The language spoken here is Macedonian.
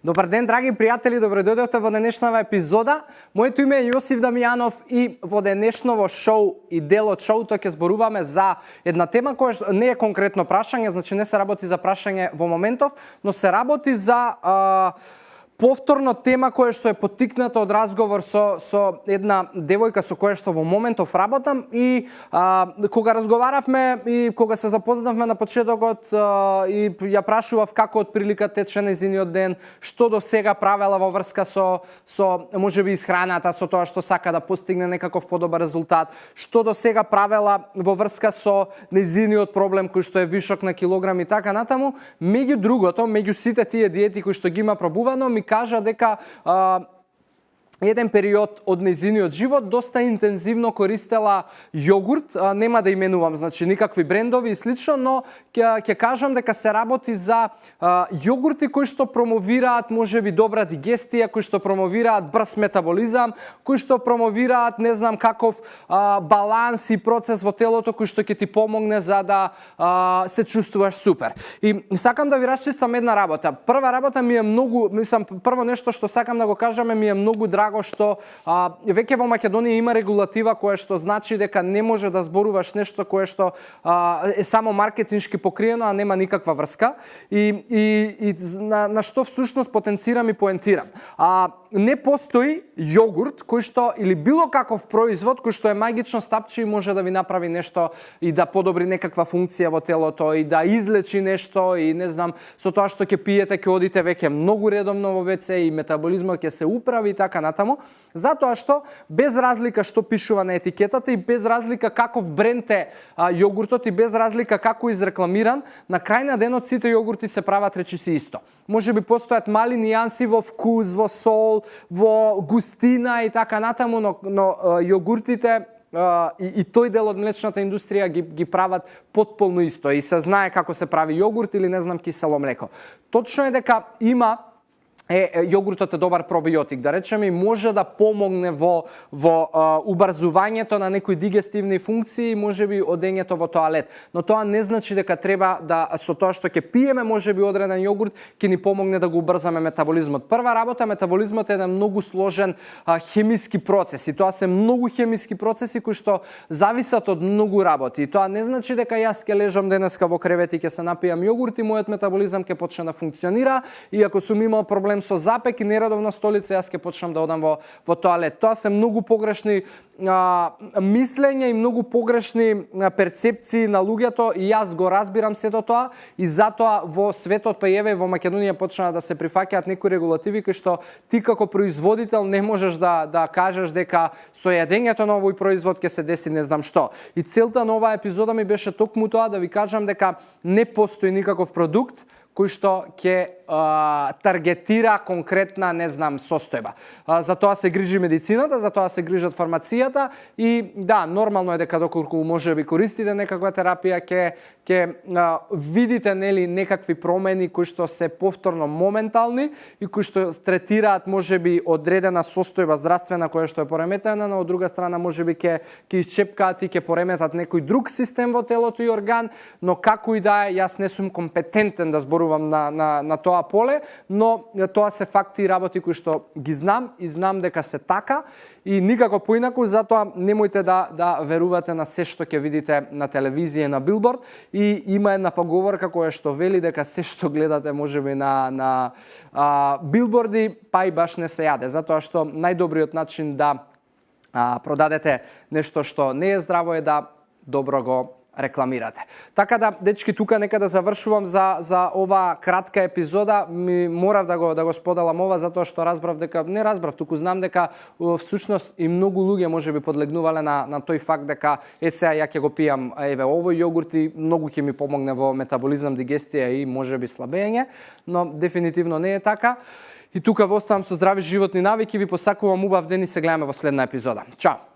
Добар ден, драги пријатели, добредојдовте во денешната епизода. Моето име е Јосиф Дамјанов и во денешново шоу и дел од шоуто ќе зборуваме за една тема која не е конкретно прашање, значи не се работи за прашање во моментов, но се работи за повторно тема која што е поттикната од разговор со една девојка со која што во моментов работам и кога разговаравме и кога се запознавме на почетокот и ја прашував како отприлика тече нејзиниот ден, што до сега правела во врска со можеби исхраната, со тоа што сака да постигне некаков подобар резултат, што до сега правела во врска со нејзиниот проблем кој што е вишок на килограми и така натаму, меѓу другото, меѓу сите тие диети кои што ги има пробувано, ми кажа дека еден период од нејзиниот живот доста интензивно користела јогурт, нема да именувам, значи никакви брендови и слично, но ќе кажам дека се работи за јогурти кои што промовираат можеби добра дигестија, кои што промовираат брз метаболизам, кои што промовираат не знам каков баланс и процес во телото кој што ќе ти помогне за да се чувствуваш супер. И сакам да ви расчистам една работа. Прва работа ми е многу, прво нешто што сакам да го кажаме, ми е многу драго што веќе во Македонија има регулатива која што значи дека не може да зборуваш нешто кое што е само маркетиншки покриено, а нема никаква врска. И на што всушност потенцирам и поентирам. Не постои јогурт кој што или било каков производ кој што е магично стапче и може да ви направи нешто и да подобри некаква функција во телото и да излечи нешто и не знам со тоа што ќе пиете ќе одите веќе многу редовно во ВЦ и метаболизмот ќе се управи и така натаму, затоа што без разлика што пишува на етикетата и без разлика каков бренд е јогуртот и без разлика како изрекламиран, на крај на денот сите јогурти се прават речиси исто. Може би постојат мали нијанси во вкус, во сол, во густина и така натаму, но јогуртите и тој дел од млечната индустрија ги прават потполно исто и се знае како се прави јогурт или не знам кисело млеко. Точно е дека има јогуртот е добар пробиотик, да речеме, и може да помогне во убрзувањето на некои дигестивни функции, можеби одењето во тоалет. Но тоа не значи дека треба да со тоа што ќе пиеме можеби одреден јогурт ќе ни помогне да го убрзаме метаболизмот. Прва работа, метаболизмот е еден многу сложен хемиски процес и тоа се многу хемиски процеси кои што зависат од многу работи. И тоа не значи дека јас ќе лежам денеска во кревет и ќе се напијам јогурт и мојот метаболизам ќе почне да функционира и ако сум имал проблем со запек и нередовна столица, јас ќе почнам да одам во тоалет. Тоа се многу погрешни мислења и многу погрешни перцепции на луѓето и јас го разбирам сето тоа и затоа во светот па еве во Македонија почнаа да се прифаќаат некои регулативи кои што ти како производител не можеш да кажеш дека со јадењето на овој производ ќе се деси не знам што. И целта на оваа епизода ми беше токму тоа да ви кажам дека не постои никаков продукт кој што ќе таргетира конкретна, не знам, состојба. За тоа се грижи медицината, за тоа се грижат фармацијата и да, нормално е дека доколку може би користите некаква терапија ќе видите нели некакви промени кои што се повторно моментални и кои што третираат можеби одредена состојба здравствена која што е пореметена, но од друга страна можеби ќе исчепкаат и ќе пореметат некој друг систем во телото и орган, но како и да е, јас не сум компетентен да зборувам на тоа поле, но тоа се факти и работи кои што ги знам и знам дека се така и никако поинаку, затоа немојте да верувате на се што ќе видите на телевизија и на билборд и има една поговорка која што вели дека се што гледате можеби на билборди па и баш не се јаде, затоа што најдобриот начин да продадете нешто што не е здраво е да добро го рекламирате. Така да, дечки, тука нека да завршувам за ова кратка епизода. Морав да го споделам ова затоа што разбрав дека не разбрав, туку знам дека всушност и многу луѓе можеби подлегнувале на тој факт дека сега ја ќе го пијам еве овој јогурт и многу ќе ми помогне во метаболизам, дигестија и можеби слабење, но дефинитивно не е така. И тука во оставам со здрави животни навики, ви посакувам убав ден и се гледаме во следна епизода. Чао!